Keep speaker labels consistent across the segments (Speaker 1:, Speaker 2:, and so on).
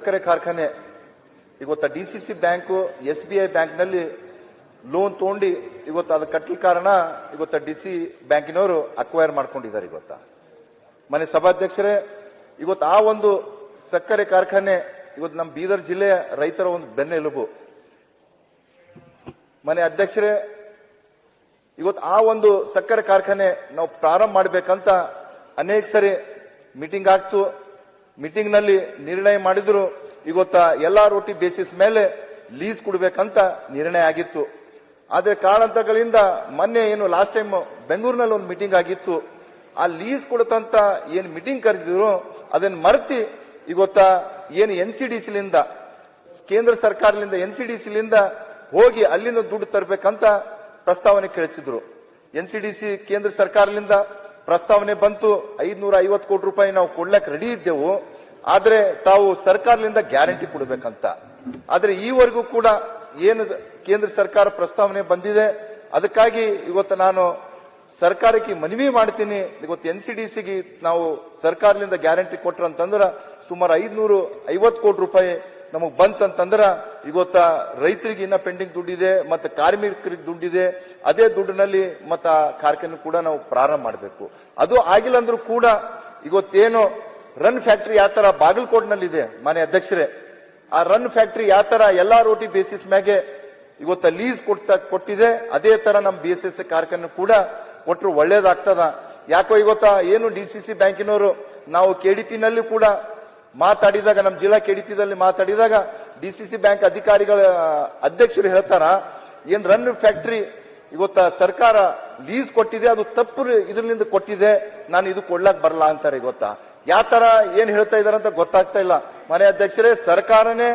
Speaker 1: ಸಕ್ಕರೆ ಕಾರ್ಖಾನೆ ಇವತ್ತು ಡಿಸಿಸಿ ಬ್ಯಾಂಕು SBI ಬ್ಯಾಂಕ್ನಲ್ಲಿ ಲೋನ್ ತಗೊಂಡು ಇವತ್ತು ಅದು ಕಟ್ಟಲ ಕಾರಣ ಇವತ್ತು ಡಿಸಿ ಬ್ಯಾಂಕಿನವರು ಅಕ್ವೈರ್ ಮಾಡ್ಕೊಂಡಿದ್ದಾರೆ. ಮನೆ ಸಭಾಧ್ಯಕ್ಷರೇ, ಇವತ್ತು ಆ ಒಂದು ಸಕ್ಕರೆ ಕಾರ್ಖಾನೆ ಇವತ್ತು ನಮ್ಮ ಬೀದರ್ ಜಿಲ್ಲೆಯ ರೈತರ ಒಂದು ಬೆನ್ನೆಲುಬು. ಮನೆ ಅಧ್ಯಕ್ಷರೇ, ಇವತ್ತು ಆ ಒಂದು ಸಕ್ಕರೆ ಕಾರ್ಖಾನೆ ನಾವು ಪ್ರಾರಂಭ ಮಾಡಬೇಕಂತ ಅನೇಕ ಸರಿ ಮೀಟಿಂಗ್ ಆಗ್ತು. ಮೀಟಿಂಗ್ ನಲ್ಲಿ ನಿರ್ಣಯ ಮಾಡಿದ್ರು ಇವತ್ತ ಎಲ್ಲಾ ರೋಟಿ ಬೇಸಿಸ್ ಮೇಲೆ ಲೀಸ್ ಕೊಡಬೇಕಂತ ನಿರ್ಣಯ ಆಗಿತ್ತು. ಆದ್ರೆ ಕಾರಣಾಂತರಗಳಿಂದ ಮೊನ್ನೆ ಏನು ಲಾಸ್ಟ್ ಟೈಮ್ ಬೆಂಗಳೂರಿನಲ್ಲಿ ಒಂದು ಮೀಟಿಂಗ್ ಆಗಿತ್ತು. ಆ ಲೀಸ್ ಕೊಡತಂತ ಏನ್ ಮೀಟಿಂಗ್ ಕರೆದಿದ್ರು ಅದನ್ನ ಮರೆತಿ ಇವತ್ತ ಏನು NCDC ಕೇಂದ್ರ ಸರ್ಕಾರದಿಂದ NCDC ಹೋಗಿ ಅಲ್ಲಿಂದ ದುಡ್ಡು ತರಬೇಕಂತ ಪ್ರಸ್ತಾವನೆ ಕಳಿಸಿದ್ರು. NCDC ಕೇಂದ್ರ ಸರ್ಕಾರದಿಂದ ಪ್ರಸ್ತಾವನೆ ಬಂತು. 550 ಕೋಟಿ ರೂಪಾಯಿ ನಾವು ಕೊಡ್ಲಕ್ ರೆಡಿ ಇದ್ದೆವು, ಆದ್ರೆ ತಾವು ಸರ್ಕಾರದಿಂದ ಗ್ಯಾರಂಟಿ ಕೊಡಬೇಕಂತ. ಆದ್ರೆ ಈವರೆಗೂ ಕೂಡ ಏನು ಕೇಂದ್ರ ಸರ್ಕಾರ ಪ್ರಸ್ತಾವನೆ ಬಂದಿದೆ, ಅದಕ್ಕಾಗಿ ಇವತ್ತು ನಾನು ಸರ್ಕಾರಕ್ಕೆ ಮನವಿ ಮಾಡ್ತೀನಿ. ಇವತ್ತು NCDCಗೆ ನಾವು ಸರ್ಕಾರದಿಂದ ಗ್ಯಾರಂಟಿ ಕೊಟ್ರ ಅಂತಂದ್ರ ಸುಮಾರು 550 ಕೋಟಿ ರೂಪಾಯಿ ನಮಗ್ ಬಂತಂತಂದ್ರ ಇವತ್ತ ರೈತರಿಗೆ ಇನ್ನ ಪೆಂಡಿಂಗ್ ದುಡ್ಡಿದೆ, ಮತ್ತೆ ಕಾರ್ಮಿಕರಿಗೆ ದುಡ್ಡಿದೆ. ಅದೇ ದುಡ್ಡಿನಲ್ಲಿ ಮತ್ತ ಕಾರ್ಖಾನೆ ಕೂಡ ನಾವು ಪ್ರಾರಂಭ ಮಾಡಬೇಕು. ಅದು ಆಗಿಲ್ಲ ಅಂದ್ರೂ ಕೂಡ ಇವತ್ತೇನು ರನ್ ಫ್ಯಾಕ್ಟರಿ ಯಾವ ತರ ಬಾಗಲಕೋಟ್ನಲ್ಲಿದೆ ಮಾನ್ಯ ಅಧ್ಯಕ್ಷರೇ, ಆ ರನ್ ಫ್ಯಾಕ್ಟರಿ ಯಾವ ತರ ಎಲ್ಲಾ ರೋಟಿ ಬೇಸಿಸ್ ಮ್ಯಾಗೆ ಇವತ್ತ ಲೀಸ್ ಕೊಟ್ಟಿದೆ, ಅದೇ ತರ ನಮ್ಮ BSS ಕಾರ್ಖಾನೆ ಕೂಡ ಕೊಟ್ಟರು ಒಳ್ಳೇದಾಗ್ತದ. ಯಾಕೋ ಇವತ್ತ ಏನು DCC ಬ್ಯಾಂಕಿನವರು ನಾವು KDP ನಲ್ಲಿ ಕೂಡ ಮಾತಾಡಿದಾಗ, ನಮ್ಮ ಜಿಲ್ಲಾ KDPದಲ್ಲಿ ಮಾತಾಡಿದಾಗ DCC ಬ್ಯಾಂಕ್ ಅಧಿಕಾರಿಗಳ ಅಧ್ಯಕ್ಷರು ಹೇಳ್ತಾರ, ಏನ್ ರನ್ ಫ್ಯಾಕ್ಟರಿ ಇವತ್ತ ಸರ್ಕಾರ ಲೀಸ್ ಕೊಟ್ಟಿದೆ ಅದು ತಪ್ಪು ಇದರಿಂದ ಕೊಟ್ಟಿದೆ, ನಾನು ಇದು ಕೊಡ್ಲಾಕ್ ಬರಲ್ಲ ಅಂತಾರೆ. ಯಾವ ತರ ಏನ್ ಹೇಳ್ತಾ ಇದಾರೆ ಅಂತ ಗೊತ್ತಾಗ್ತಾ ಇಲ್ಲ. ಮನೆ ಅಧ್ಯಕ್ಷರೇ, ಸರ್ಕಾರನೇ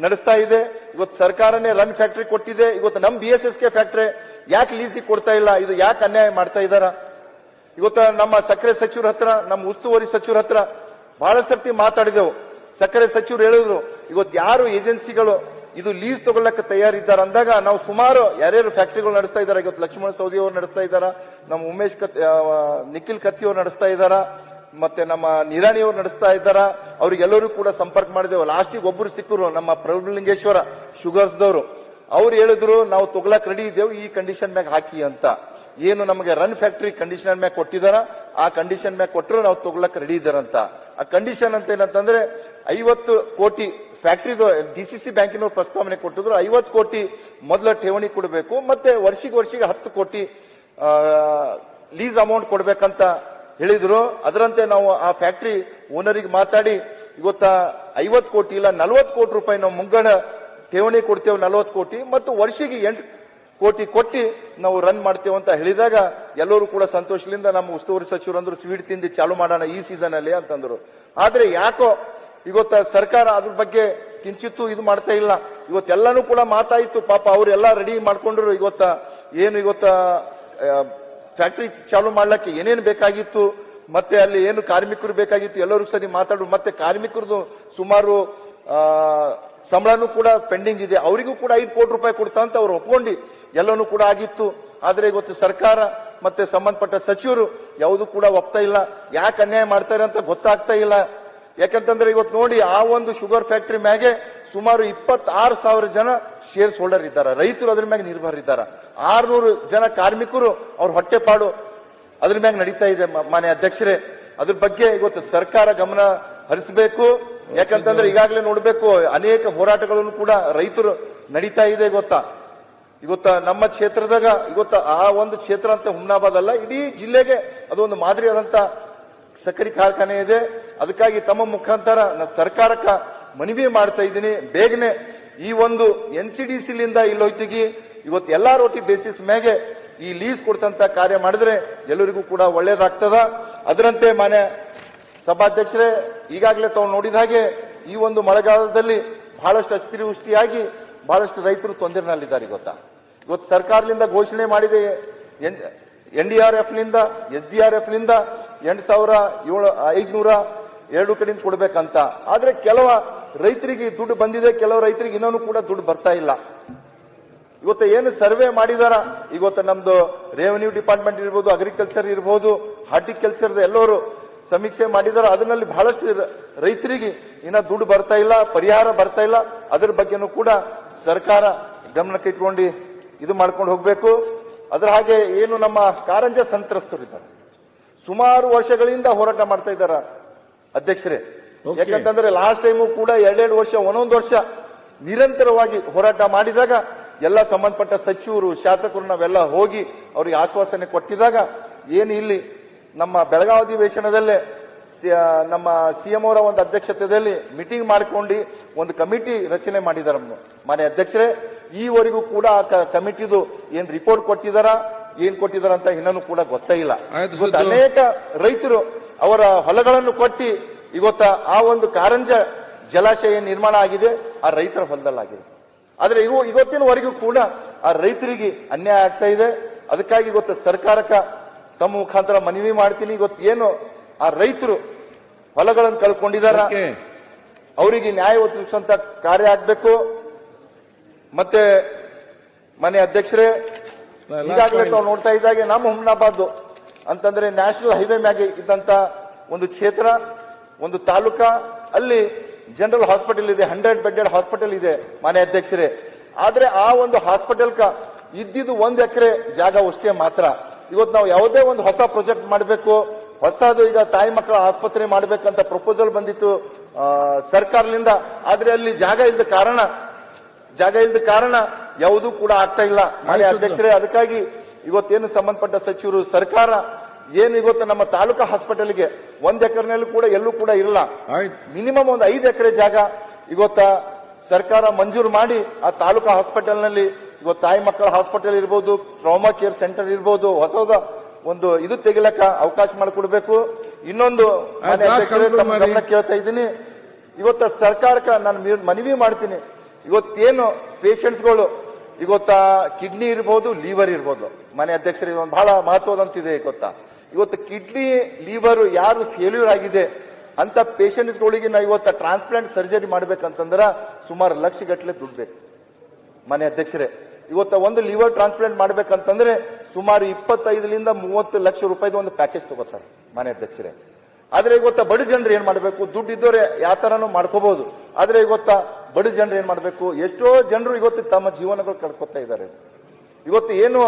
Speaker 1: ನಡೆಸ್ತಾ ಇದೆ. ಇವತ್ತು ಸರ್ಕಾರನೇ ರನ್ ಫ್ಯಾಕ್ಟರಿ ಕೊಟ್ಟಿದೆ. ಇವತ್ತು ನಮ್ಮ BSSK ಫ್ಯಾಕ್ಟರಿ ಯಾಕೆ ಲೀಸಿಗೆ ಕೊಡ್ತಾ ಇಲ್ಲ? ಇದು ಯಾಕೆ ಅನ್ಯಾಯ ಮಾಡ್ತಾ ಇದಾರ? ಇವತ್ತ ನಮ್ಮ ಸಕ್ಕರೆ ಸಚಿವರ ಹತ್ರ, ನಮ್ಮ ಉಸ್ತುವಾರಿ ಸಚಿವರ ಹತ್ರ ಬಹಳ ಸರ್ತಿ ಮಾತಾಡಿದೆವು. ಸಕ್ಕರೆ ಸಚಿವರು ಹೇಳಿದ್ರು, ಇವತ್ತು ಯಾರು ಏಜೆನ್ಸಿಗಳು ಇದು ಲೀಸ್ ತಗೊಳ್ಳಕ್ಕೆ ತಯಾರಿದ್ದಾರೆ ಅಂದಾಗ ನಾವು ಸುಮಾರು ಯಾರ್ಯಾರು ಫ್ಯಾಕ್ಟರಿಗಳು ನಡೆಸ್ತಾ ಇದ್ದಾರೆ. ಇವತ್ತು ಲಕ್ಷ್ಮಣ ಸವದಿ ಅವರು ನಡೆಸ್ತಾ ಇದ್ದಾರ, ನಮ್ಮ ಉಮೇಶ್ ನಿಖಿಲ್ ಕತ್ತಿ ಅವರು ನಡೆಸ್ತಾ ಇದ್ದಾರ, ಮತ್ತೆ ನಮ್ಮ ನಿರಾಣಿ ಅವರು ನಡೆಸ್ತಾ ಇದ್ದಾರ. ಅವ್ರಿಗೆಲ್ಲರೂ ಕೂಡ ಸಂಪರ್ಕ ಮಾಡಿದೆವು. ಲಾಸ್ಟಿಗೆ ಒಬ್ಬರು ಸಿಕ್ಕರು, ನಮ್ಮ ಪ್ರಭುಲಿಂಗೇಶ್ವರ ಶುಗರ್ಸ್ದವರು. ಅವ್ರು ಹೇಳಿದ್ರು, ನಾವು ತಗೊಳಕ್ ರೆಡಿ ಇದ್ದೇವೆ, ಈ ಕಂಡೀಷನ್ ಮ್ಯಾಗ ಹಾಕಿ ಅಂತ. ಏನು ನಮಗೆ ರನ್ ಫ್ಯಾಕ್ಟರಿ ಕಂಡೀಷನ್ ಮ್ಯಾಗ ಕೊಟ್ಟಿದಾರ, ಆ ಕಂಡೀಷನ್ ಮ್ಯಾಗ ಕೊಟ್ಟರು ನಾವು ತಗೊಳಕ್ ರೆಡಿ ಇದ್ದಾರಂತ. ಆ ಕಂಡೀಷನ್ ಅಂತ ಏನಂತಂದ್ರೆ 50 ಕೋಟಿ ಫ್ಯಾಕ್ಟರಿದು DCC ಬ್ಯಾಂಕಿನವರು ಪ್ರಸ್ತಾವನೆ ಕೊಟ್ಟಿದ್ರು. 50 ಕೋಟಿ ಮೊದಲ ಠೇವಣಿ ಕೊಡಬೇಕು, ಮತ್ತೆ ವರ್ಷಿಗೆ 10 ಕೋಟಿ ಲೀಸ್ ಅಮೌಂಟ್ ಕೊಡ್ಬೇಕಂತ ಹೇಳಿದ್ರು. ಅದರಂತೆ ನಾವು ಆ ಫ್ಯಾಕ್ಟರಿ ಓನರಿಗೆ ಮಾತಾಡಿ ಇವತ್ತ 50 ಕೋಟಿ ಇಲ್ಲ 40 ಕೋಟಿ ರೂಪಾಯಿ ನಾವು ಮುಂಗಡ ಠೇವಣಿ ಕೊಡ್ತೇವೆ, 40 ಕೋಟಿ ಮತ್ತು ವರ್ಷಿಗೆ 8 ಕೋಟಿ ಕೊಟ್ಟಿ ನಾವು ರನ್ ಮಾಡ್ತೇವೆ ಅಂತ ಹೇಳಿದಾಗ ಎಲ್ಲರೂ ಕೂಡ ಸಂತೋಷದಿಂದ ನಮ್ಮ ಉಸ್ತುವಾರಿ ಸಚಿವರು ಅಂದ್ರು, ಸ್ವೀಟ್ ತಿಂದು ಚಾಲು ಮಾಡೋಣ ಈ ಸೀಸನ್ ಅಲ್ಲಿ ಅಂತಂದ್ರು. ಆದ್ರೆ ಯಾಕೋ ಇವತ್ತ ಸರ್ಕಾರ ಅದ್ರ ಬಗ್ಗೆ ಕಿಂಚಿತ್ತು ಇದು ಮಾಡ್ತಾ ಇಲ್ಲ. ಇವತ್ತೆಲ್ಲಾನು ಕೂಡ ಮಾತಾಯಿತು, ಪಾಪ ಅವರೆಲ್ಲ ರೆಡಿ ಮಾಡ್ಕೊಂಡ್ರು. ಇವತ್ತ ಫ್ಯಾಕ್ಟರಿ ಚಾಲು ಮಾಡ್ಲಿಕ್ಕೆ ಏನೇನು ಬೇಕಾಗಿತ್ತು, ಮತ್ತೆ ಅಲ್ಲಿ ಏನು ಕಾರ್ಮಿಕರು ಬೇಕಾಗಿತ್ತು ಎಲ್ಲರೂ ಸರಿ ಮಾತಾಡು. ಮತ್ತೆ ಕಾರ್ಮಿಕರದು ಸುಮಾರು ಸಂಬಳನೂ ಕೂಡ ಪೆಂಡಿಂಗ್ ಇದೆ, ಅವರಿಗೂ ಕೂಡ 5 ಕೋಟಿ ರೂಪಾಯಿ ಕೊಡ್ತಾ ಅಂತ ಅವ್ರು ಒಪ್ಕೊಂಡು ಎಲ್ಲನೂ ಕೂಡ ಆಗಿತ್ತು. ಆದ್ರೆ ಇವತ್ತು ಸರ್ಕಾರ ಮತ್ತೆ ಸಂಬಂಧಪಟ್ಟ ಸಚಿವರು ಯಾವುದು ಕೂಡ ಒಪ್ತಾ ಇಲ್ಲ. ಯಾಕೆ ಅನ್ಯಾಯ ಮಾಡ್ತಾರೆ ಅಂತ ಗೊತ್ತಾಗ್ತಾ ಇಲ್ಲ. ಯಾಕಂತಂದ್ರೆ ಇವತ್ತು ನೋಡಿ, ಆ ಒಂದು ಶುಗರ್ ಫ್ಯಾಕ್ಟರಿ ಮ್ಯಾಗೆ ಸುಮಾರು 26,000 ಜನ ಶೇರ್ಸ್ ಹೋಲ್ಡರ್ ಇದ್ದಾರೆ, ರೈತರು ಅದ್ರ ಮ್ಯಾಗ ನಿರ್ಭರ ಇದ್ದಾರೆ. 600 ಜನ ಕಾರ್ಮಿಕರು ಅವ್ರ ಹೊಟ್ಟೆಪಾಡು ಅದ್ರ ಮ್ಯಾಗ ನಡೀತಾ ಇದೆ. ಮಾನ್ಯ ಅಧ್ಯಕ್ಷರೇ, ಅದ್ರ ಬಗ್ಗೆ ಇವತ್ತು ಸರ್ಕಾರ ಗಮನ ಹರಿಸಬೇಕು. ಯಾಕಂತಂದ್ರೆ ಈಗಾಗಲೇ ನೋಡ್ಬೇಕು, ಅನೇಕ ಹೋರಾಟಗಳನ್ನು ಕೂಡ ರೈತರು ನಡೀತಾ ಇದೆ. ಇವತ್ತ ನಮ್ಮ ಕ್ಷೇತ್ರದಾಗ ಇವತ್ತ ಆ ಒಂದು ಕ್ಷೇತ್ರ ಅಂತ ಹುಮ್ನಾಬಾದ್ ಅಲ್ಲ, ಇಡೀ ಜಿಲ್ಲೆಗೆ ಅದೊಂದು ಮಾದರಿಯಾದಂತ ಸಕ್ಕರೆ ಕಾರ್ಖಾನೆ ಇದೆ. ಅದಕ್ಕಾಗಿ ತಮ್ಮ ಮುಖಾಂತರ ನಾನು ಸರ್ಕಾರಕ್ಕ ಮನವಿ ಮಾಡ್ತಾ ಇದ್ದೀನಿ, ಬೇಗನೆ ಈ ಒಂದು NCDC ಇಲ್ಲೋಯ್ತಿಗಿ ಇವತ್ತು ಎಲ್ಲಾ ರೋಟಿ ಬೇಸಿಸ್ ಮ್ಯಾಗೆ ಈ ಲೀಸ್ ಕೊಡ್ತಂತ ಕಾರ್ಯ ಮಾಡಿದ್ರೆ ಎಲ್ಲರಿಗೂ ಕೂಡ ಒಳ್ಳೇದಾಗ್ತದ. ಅದರಂತೆ ಮಾನ್ಯ ಸಭಾಧ್ಯಕ್ಷರೇ, ಈಗಾಗಲೇ ತಾವು ನೋಡಿದ ಹಾಗೆ ಈ ಒಂದು ಮಳೆಗಾಲದಲ್ಲಿ ಬಹಳಷ್ಟು ಅತಿವೃಷ್ಟಿಯಾಗಿ ಬಹಳಷ್ಟು ರೈತರು ತೊಂದರೆನಲ್ಲಿದ್ದಾರೆ. ಇವತ್ತು ಸರ್ಕಾರದಿಂದ ಘೋಷಣೆ ಮಾಡಿದೆ NDRF SDRF 8,502 ಕಡೆಯಿಂದ ಕೊಡ್ಬೇಕಂತ. ಆದ್ರೆ ಕೆಲವು ರೈತರಿಗೆ ದುಡ್ಡು ಬಂದಿದೆ, ಕೆಲವು ರೈತರಿಗೆ ಇನ್ನೂ ಕೂಡ ದುಡ್ಡು ಬರ್ತಾ ಇಲ್ಲ. ಇವತ್ತು ಏನು ಸರ್ವೆ ಮಾಡಿದಾರ, ಇವತ್ತು ನಮ್ದು ರೆವೆನ್ಯೂ ಡಿಪಾರ್ಟ್ಮೆಂಟ್ ಇರ್ಬೋದು, ಅಗ್ರಿಕಲ್ಚರ್ ಇರ್ಬೋದು, ಹಾರ್ಟಿಕಲ್ಚರ್ ಎಲ್ಲರೂ ಸಮೀಕ್ಷೆ ಮಾಡಿದಾರ ಅದರಲ್ಲಿ ಬಹಳಷ್ಟು ರೈತರಿಗೆ ಇನ್ನ ದುಡ್ಡು ಬರ್ತಾ ಇಲ್ಲ, ಪರಿಹಾರ ಬರ್ತಾ ಇಲ್ಲ. ಅದರ ಬಗ್ಗೆನೂ ಕೂಡ ಸರ್ಕಾರ ಗಮನಕ್ಕೆ ಇಟ್ಕೊಂಡು ಇದು ಮಾಡ್ಕೊಂಡು ಹೋಗ್ಬೇಕು. ಅದರ ಹಾಗೆ ಏನು ನಮ್ಮ ಕಾರಂಜ ಸಂತ್ರಸ್ತರಿದ್ದಾರೆ, ಸುಮಾರು ವರ್ಷಗಳಿಂದ ಹೋರಾಟ ಮಾಡ್ತಾ ಇದ್ದಾರ ಅಧ್ಯಕ್ಷರೇ. ಯಾಕಂತಂದ್ರೆ ಲಾಸ್ಟ್ ಟೈಮು ಕೂಡ 2 ವರ್ಷ ಒಂದೊಂದು ವರ್ಷ ನಿರಂತರವಾಗಿ ಹೋರಾಟ ಮಾಡಿದಾಗ ಎಲ್ಲ ಸಂಬಂಧಪಟ್ಟ ಸಚಿವರು, ಶಾಸಕರು ನಾವೆಲ್ಲ ಹೋಗಿ ಅವ್ರಿಗೆ ಆಶ್ವಾಸನೆ ಕೊಟ್ಟಿದಾಗ ಏನು ಇಲ್ಲಿ ನಮ್ಮ ಬೆಳಗಾವಿ ಅಧಿವೇಶನದಲ್ಲೇ ನಮ್ಮ ಸಿಎಂ ಅವರ ಒಂದು ಅಧ್ಯಕ್ಷತೆಯಲ್ಲಿ ಮೀಟಿಂಗ್ ಮಾಡಿಕೊಂಡು ಒಂದು ಕಮಿಟಿ ರಚನೆ ಮಾಡಿದಾರ ಮಾನ್ಯ ಅಧ್ಯಕ್ಷರೇ. ಈವರೆಗೂ ಕೂಡ ಆ ಕಮಿಟಿದು ಏನ್ ರಿಪೋರ್ಟ್ ಕೊಟ್ಟಿದಾರ, ಏನ್ ಕೊಟ್ಟಿದಾರ ಅಂತ ಇನ್ನೂ ಕೂಡ ಗೊತ್ತೇ ಇಲ್ಲ. ಇವತ್ತು ಅನೇಕ ರೈತರು ಅವರ ಹೊಲಗಳನ್ನು ಕೊಟ್ಟಿ ಇವತ್ತ ಆ ಒಂದು ಕಾರಂಜ ಜಲಾಶಯ ನಿರ್ಮಾಣ ಆಗಿದೆ, ಆ ರೈತರ ಹೊಲದಲ್ಲಾಗಿದೆ. ಆದ್ರೆ ಇವತ್ತಿನವರೆಗೂ ಕೂಡ ಆ ರೈತರಿಗೆ ಅನ್ಯಾಯ ಆಗ್ತಾ ಇದೆ. ಅದಕ್ಕಾಗಿ ಇವತ್ತು ಸರ್ಕಾರಕ್ಕೆ ತಮ್ಮ ಮುಖಾಂತರ ಮನವಿ ಮಾಡ್ತೀನಿ, ಇವತ್ತು ಏನು ಆ ರೈತರು ಹೊಲಗಳನ್ನು ಕಳ್ಕೊಂಡಿದಾರ ಅವರಿಗೆ ನ್ಯಾಯ ಒದಗಿಸುವಂತ ಕಾರ್ಯ ಆಗ್ಬೇಕು. ಮತ್ತೆ ಮನೆ ಅಧ್ಯಕ್ಷರೇ, ಈಗಾಗಲೇ ತಾವು ನೋಡ್ತಾ ಇದ್ದಾಗೆ ನಮ್ಮ ಹುಮ್ನಾಬಾದ್ ಅಂತಂದ್ರೆ ನ್ಯಾಷನಲ್ ಹೈವೇ ಮ್ಯಾಗೆ ಇದ್ದಂತ ಒಂದು ಕ್ಷೇತ್ರ, ಒಂದು ತಾಲೂಕ, ಅಲ್ಲಿ ಜನರಲ್ ಹಾಸ್ಪಿಟಲ್ ಇದೆ, 100 ಬೆಡ್ಡೆಡ್ ಹಾಸ್ಪಿಟಲ್ ಇದೆ ಮಾನ್ಯ ಅಧ್ಯಕ್ಷರೇ. ಆದ್ರೆ ಆ ಒಂದು ಹಾಸ್ಪಿಟಲ್ಕ ಇದ್ದಿದ್ದು 1 ಎಕರೆ ಜಾಗ ಅಷ್ಟೇ ಮಾತ್ರ. ಇವತ್ತು ನಾವು ಯಾವುದೇ ಒಂದು ಹೊಸ ಪ್ರಾಜೆಕ್ಟ್ ಮಾಡಬೇಕು, ಹೊಸದು ಈಗ ತಾಯಿ ಮಕ್ಕಳ ಆಸ್ಪತ್ರೆ ಮಾಡಬೇಕಂತ ಪ್ರಪೋಸಲ್ ಬಂದಿತ್ತು ಸರ್ಕಾರದಿಂದ. ಆದ್ರೆ ಅಲ್ಲಿ ಜಾಗ ಇಲ್ಲದ ಕಾರಣ ಯಾವುದೂ ಕೂಡ ಆಗ್ತಾ ಇಲ್ಲ ಮಾನ್ಯ ಅಧ್ಯಕ್ಷರೇ. ಅದಕ್ಕಾಗಿ ಇವತ್ತೇನು ಸಂಬಂಧಪಟ್ಟ ಸಚಿವರು, ಸರ್ಕಾರ ಏನು ಇವತ್ತು ನಮ್ಮ ತಾಲೂಕಾ ಹಾಸ್ಪಿಟಲ್ಗೆ 1 ಎಕರೆನಲ್ಲಿ ಕೂಡ ಎಲ್ಲೂ ಕೂಡ ಇರಲ್ಲ, ಮಿನಿಮಮ್ ಒಂದು 5 ಎಕರೆ ಜಾಗ ಇವತ್ತ ಸರ್ಕಾರ ಮಂಜೂರು ಮಾಡಿ ಆ ತಾಲೂಕಾ ಹಾಸ್ಪಿಟಲ್ನಲ್ಲಿ ಇವತ್ತು ತಾಯಿ ಮಕ್ಕಳ ಹಾಸ್ಪಿಟಲ್ ಇರ್ಬೋದು, ಟ್ರಾಮಾ ಕೇರ್ ಸೆಂಟರ್ ಇರ್ಬೋದು, ಹೊಸದ ಒಂದು ಇದು ತೆಗಿಲಕ್ಕ ಅವಕಾಶ ಮಾಡಿಕೊಡ್ಬೇಕು. ಇನ್ನೊಂದು ಮಾನ್ಯ ಅಧ್ಯಕ್ಷರೇ ತಮ್ಮ ಗಮನ ಕೇಳ್ತಾ ಇದ್ದೀನಿ, ಇವತ್ತ ಸರ್ಕಾರಕ್ಕೆ ನಾನು ಮನವಿ ಮಾಡ್ತೀನಿ, ಇವತ್ತೇನು ಪೇಷಂಟ್ಸ್ಗಳು ಇವತ್ತ ಕಿಡ್ನಿ ಇರ್ಬೋದು, ಲಿವರ್ ಇರ್ಬೋದು ಮಾನ್ಯ ಅಧ್ಯಕ್ಷರೇ, ಒಂದು ಬಹಳ ಮಹತ್ವದಂತಿದೆ ಗೊತ್ತಾ. ಇವತ್ತು ಕಿಡ್ನಿ ಲಿವರ್ ಯಾರು ಫೇಲ್ಯೂರ್ ಆಗಿದೆ ಅಂತ ಪೇಷಂಟ್ಸ್ಗಳಿಗೆ ನಾವು ಇವತ್ತು ಟ್ರಾನ್ಸ್ಪ್ಲಾಂಟ್ ಸರ್ಜರಿ ಮಾಡ್ಬೇಕಂತಂದ್ರೆ ಸುಮಾರು ಲಕ್ಷಗಟ್ಟಲೆ ದುಡ್ಡು ಬೇಕು ಮಾನ್ಯ ಅಧ್ಯಕ್ಷರೇ. ಇವತ್ತು ಒಂದು ಲಿವರ್ ಟ್ರಾನ್ಸ್ಪ್ಲಾಂಟ್ ಮಾಡ್ಬೇಕಂತಂದ್ರೆ ಸುಮಾರು 25 ರಿಂದ 30 ಲಕ್ಷ ರೂಪಾಯಿದ ಒಂದು ಪ್ಯಾಕೇಜ್ ತಗೋತಾರೆ ಮಾನ್ಯ ಅಧ್ಯಕ್ಷರೇ. ಆದ್ರೆ ಇವತ್ತ ಬಡ ಜನರು ಏನ್ ಮಾಡಬೇಕು, ದುಡ್ಡು ಇದ್ದವ್ರೆ ಯಾವ ತರನು ಮಾಡ್ಕೋಬಹುದು. ಆದ್ರೆ ಇವತ್ತ ಬಡ ಜನರು ಏನ್ ಮಾಡಬೇಕು, ಎಷ್ಟೋ ಜನರು ಇವತ್ತು ತಮ್ಮ ಜೀವನಗಳು ಕಳ್ಕೊತಾ ಇದ್ದಾರೆ. ಇವತ್ತು ಏನು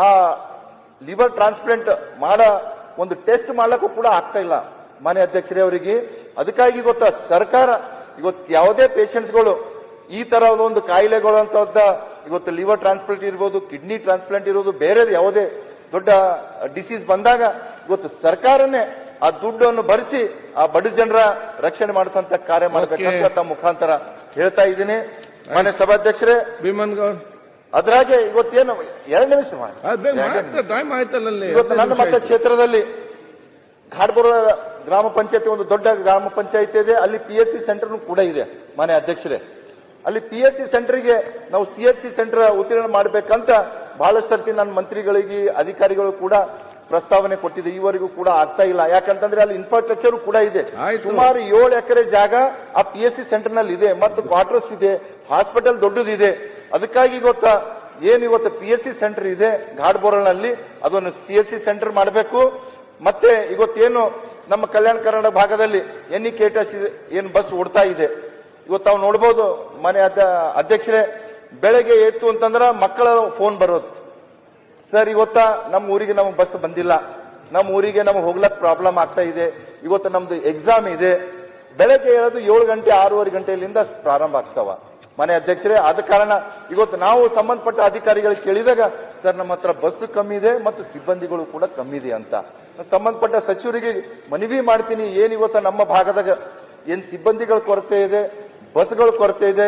Speaker 1: ಆ ಲಿವರ್ ಟ್ರಾನ್ಸ್ಪ್ಲಾಂಟ್ ಮಾಡ ಒಂದು ಟೆಸ್ಟ್ ಮಾಡ್ಲಿಕ್ಕೂ ಕೂಡ ಆಗ್ತಾ ಇಲ್ಲ ಮಾನ್ಯ ಅಧ್ಯಕ್ಷರೇ ಅವರಿಗೆ. ಅದಕ್ಕಾಗಿ ಇವತ್ತು ಸರ್ಕಾರ ಇವತ್ತು ಯಾವುದೇ ಪೇಷಂಟ್ಸ್ಗಳು ಈ ತರ ಒಂದು ಕಾಯಿಲೆಗಳು ಅಂತ ಇವತ್ತು ಲಿವರ್ ಟ್ರಾನ್ಸ್ಪ್ಲಾಂಟ್ ಇರ್ಬೋದು, ಕಿಡ್ನಿ ಟ್ರಾನ್ಸ್ಪ್ಲಾಂಟ್ ಇರೋದು, ಬೇರೆ ಯಾವುದೇ ದೊಡ್ಡ ಡಿಸೀಸ್ ಬಂದಾಗ ಇವತ್ತು ಸರ್ಕಾರನೇ ಆ ದುಡ್ಡನ್ನು ಭರಿಸಿ ಆ ಬಡ ಜನರ ರಕ್ಷಣೆ ಮಾಡತಂತ ಕಾರ್ಯ ಮಾಡಬೇಕಂತ ತಮ್ಮ ಮುಖಾಂತರ ಹೇಳ್ತಾ ಇದ್ದೀನಿ ಮಾನ್ಯ ಸಭಾಧ್ಯಕ್ಷರೇ.
Speaker 2: ಭೀಮನ್ ಗೌಡ್
Speaker 1: ಅದ್ರಾಗೆ ಇವತ್ತೇನು 2 ನಿಮಿಷ ಇವತ್ತು ನನ್ನ ಮತ ಕ್ಷೇತ್ರದಲ್ಲಿ ಘಾಟ್ಪುರ ಗ್ರಾಮ ಪಂಚಾಯತಿ ಒಂದು ದೊಡ್ಡ ಗ್ರಾಮ ಪಂಚಾಯತಿ ಇದೆ, ಅಲ್ಲಿ PSC ಸೆಂಟರ್ ಕೂಡ ಇದೆ ಮಾನ್ಯ ಅಧ್ಯಕ್ಷರೇ. ಅಲ್ಲಿ PSC ಸೆಂಟರ್ಗೆ ನಾವು CSC ಸೆಂಟರ್ ಉತ್ತೀರ್ಣ ಮಾಡಬೇಕಂತ ಬಹಳಷ್ಟು ಸರ್ತಿ ನನ್ನ ಮಂತ್ರಿಗಳಿಗೆ ಅಧಿಕಾರಿಗಳು ಕೂಡ ಪ್ರಸ್ತಾವನೆ ಕೊಟ್ಟಿದೆ, ಈವರೆಗೂ ಕೂಡ ಆಗ್ತಾ ಇಲ್ಲ. ಯಾಕಂತಂದ್ರೆ ಅಲ್ಲಿ ಇನ್ಫ್ರಾಸ್ಟ್ರಕ್ಚರ್ ಕೂಡ ಇದೆ, ಸುಮಾರು 7 ಎಕರೆ ಜಾಗ ಆ PSC ಸೆಂಟರ್ ನಲ್ಲಿ ಇದೆ, ಮತ್ತು ಕ್ವಾರ್ಟರ್ಸ್ ಇದೆ, ಹಾಸ್ಪಿಟಲ್ ದೊಡ್ಡದಿದೆ. ಅದಕ್ಕಾಗಿ ಗೊತ್ತಾ ಏನ್ ಇವತ್ತು PSC ಸೆಂಟರ್ ಇದೆ ಘಾಟ್ಬೋರಲ್ನಲ್ಲಿ, ಅದನ್ನು CSC ಸೆಂಟರ್ ಮಾಡಬೇಕು. ಮತ್ತೆ ಇವತ್ತೇನು ನಮ್ಮ ಕಲ್ಯಾಣ ಕರ್ನಾಟಕ ಭಾಗದಲ್ಲಿ NEKTS ಏನ್ ಬಸ್ ಓಡ್ತಾ ಇದೆ, ಇವತ್ತು ನಾವು ನೋಡ್ಬೋದು ಮನೆ ಅಧ್ಯಕ್ಷರೇ, ಬೆಳಗ್ಗೆ ಎತ್ತು ಅಂತಂದ್ರ ಮಕ್ಕಳ ಫೋನ್ ಬರೋದು, ಸರ್ ಇವತ್ತ ನಮ್ಮ ಊರಿಗೆ ನಮಗೆ ಬಸ್ ಬಂದಿಲ್ಲ, ನಮ್ಮ ಊರಿಗೆ ನಮಗೆ ಹೋಗ್ಲಕ್ ಪ್ರಾಬ್ಲಮ್ ಆಗ್ತಾ ಇದೆ, ಇವತ್ತು ನಮ್ದು ಎಕ್ಸಾಮ್ ಇದೆ. ಬೆಳಗ್ಗೆ ಹೇಳೋದು 7 ಗಂಟೆ 6:30 ಗಂಟೆಯಿಂದ ಪ್ರಾರಂಭ ಆಗ್ತಾವ ಮನೆ ಅಧ್ಯಕ್ಷರೇ. ಆದ ಕಾರಣ ಇವತ್ತು ನಾವು ಸಂಬಂಧಪಟ್ಟ ಅಧಿಕಾರಿಗಳಿಗೆ ಕೇಳಿದಾಗ ಸರ್ ನಮ್ಮ ಹತ್ರ ಬಸ್ ಕಮ್ಮಿ ಇದೆ ಮತ್ತು ಸಿಬ್ಬಂದಿಗಳು ಕೂಡ ಕಮ್ಮಿ ಇದೆ ಅಂತ. ಸಂಬಂಧಪಟ್ಟ ಸಚಿವರಿಗೆ ಮನವಿ ಮಾಡ್ತೀನಿ, ಏನ್ ಇವತ್ತು ನಮ್ಮ ಭಾಗದಾಗ ಏನ್ ಸಿಬ್ಬಂದಿಗಳ ಕೊರತೆ ಇದೆ, ಬಸ್ಗಳ ಕೊರತೆ ಇದೆ,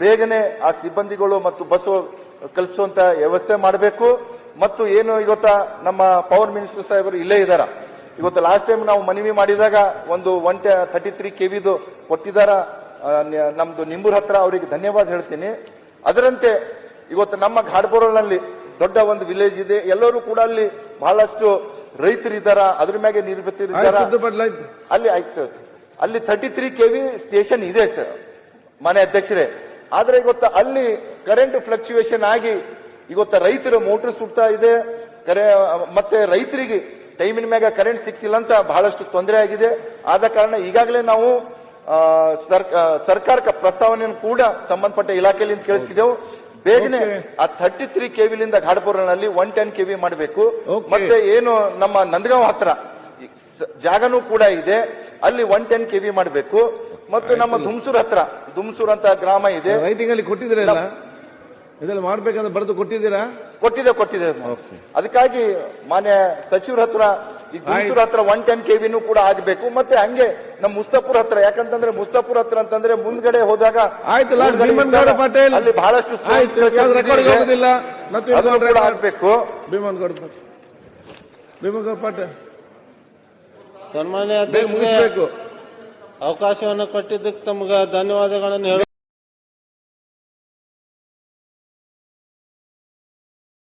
Speaker 1: ಬೇಗನೆ ಆ ಸಿಬ್ಬಂದಿಗಳು ಮತ್ತು ಬಸ್ ಕಲ್ಪಿಸುವಂತ ವ್ಯವಸ್ಥೆ ಮಾಡಬೇಕು. ಮತ್ತು ಏನು ಇವತ್ತ ನಮ್ಮ ಪವರ್ ಮಿನಿಸ್ಟರ್ ಸಾಹೇಬರು ಇಲ್ಲೇ ಇದ್ದಾರ, ಇವತ್ತು ಲಾಸ್ಟ್ ಟೈಮ್ ನಾವು ಮನವಿ ಮಾಡಿದಾಗ ಒಂದು 133 KVದು ಕೊಟ್ಟಿದ್ದಾರ ನಮ್ದು ನಿಂಬೂರ್ ಹತ್ರ, ಅವರಿಗೆ ಧನ್ಯವಾದ ಹೇಳ್ತೀನಿ. ಅದರಂತೆ ಇವತ್ತು ನಮ್ಮ ಘಾಟ್ಬೋರಲ್ನಲ್ಲಿ ದೊಡ್ಡ ಒಂದು ವಿಲೇಜ್ ಇದೆ, ಎಲ್ಲರೂ ಕೂಡ ಅಲ್ಲಿ ಬಹಳಷ್ಟು ರೈತರಿದ್ದಾರ, ಅದ್ರ ಮ್ಯಾಗೆ ನಿರ್ಮಿತಿದ್ದಾರೆ. ಅಲ್ಲಿ ಆಯ್ತು, ಅಲ್ಲಿ 33 KV ಸ್ಟೇಷನ್ ಇದೆ ಸರ್ ಮನೆ ಅಧ್ಯಕ್ಷರೇ. ಆದ್ರೆ ಇವತ್ತು ಅಲ್ಲಿ ಕರೆಂಟ್ ಫ್ಲಕ್ಚುಯೇಷನ್ ಆಗಿ ಇವತ್ತು ರೈತರ ಮೋಟರ್ ಸುಡ್ತಾ ಇದೆ, ಮತ್ತೆ ರೈತರಿಗೆ ಟೈಮಿನ ಮ್ಯಾಗ ಕರೆಂಟ್ ಸಿಕ್ತಿಲ್ಲ ಅಂತ ಬಹಳಷ್ಟು ತೊಂದರೆ ಆಗಿದೆ. ಆದ ಕಾರಣ ಈಗಾಗಲೇ ನಾವು ಸರ್ಕಾರಕ್ಕೆ ಪ್ರಸ್ತಾವನೆಯನ್ನು ಕೂಡ ಸಂಬಂಧಪಟ್ಟ ಇಲಾಖೆಯಲ್ಲಿ ಕೇಳಿಸಿದೆವು. ಬೇಗನೆ ಆ 33 ಕೆವಿಲಿಂದ ಘಾಟಪುರನಲ್ಲಿ 110 ಕೆವಿ ಮಾಡಬೇಕು. ಮತ್ತೆ ಏನು ನಮ್ಮ ನಂದಗಾಂವ್ ಹತ್ರ ಜಾಗನೂ ಕೂಡ ಇದೆ, ಅಲ್ಲಿ 110 ಕೆವಿ ಮಾಡಬೇಕು. ಮತ್ತು ನಮ್ಮ ದುಮ್ಸೂರ್ ಅಂತ ಗ್ರಾಮ ಇದೆ,
Speaker 2: ರೈಟಿಂಗ್ ಅಲ್ಲಿ ಕೊಟ್ಟಿದ್ದೀರಾ, ಇದೆಲ್ಲ ಮಾಡ್ಬೇಕಂತ ಬರೆದು ಕೊಟ್ಟಿದ್ದೀರಾ?
Speaker 1: ಕೊಟ್ಟಿದೆ. ಅದಕ್ಕಾಗಿ ಮಾನ್ಯ ಸಚಿವರ ಹತ್ರ ಈ ದುಮ್ಸೂರ್ ಹತ್ರ 110 ಕೆವಿನೂ ಕೂಡ ಆಗಬೇಕು. ಮತ್ತೆ ಹಂಗೆ ನಮ್ಮ ಮುಸ್ತಾಪುರ್ ಹತ್ರ, ಯಾಕಂತಂದ್ರೆ ಮುಸ್ತಾಪುರ್ ಹತ್ರ ಅಂತಂದ್ರೆ ಮುಂದ್ಗಡೆ ಹೋದಾಗ ಅಲ್ಲಿ ಬಹಳಷ್ಟು ಆಗ್ಬೇಕು.
Speaker 2: ಭೀಮನ್ಗೌಡ ಪಾಟೀಲ್
Speaker 3: ಸನ್ಮಾನ್ಯ ಅಧ್ಯಕ್ಷರೇ, ಅವಕಾಶವನ್ನು ಕೊಟ್ಟಿದ್ದಕ್ಕೆ ತಮಗೆ ಧನ್ಯವಾದಗಳನ್ನು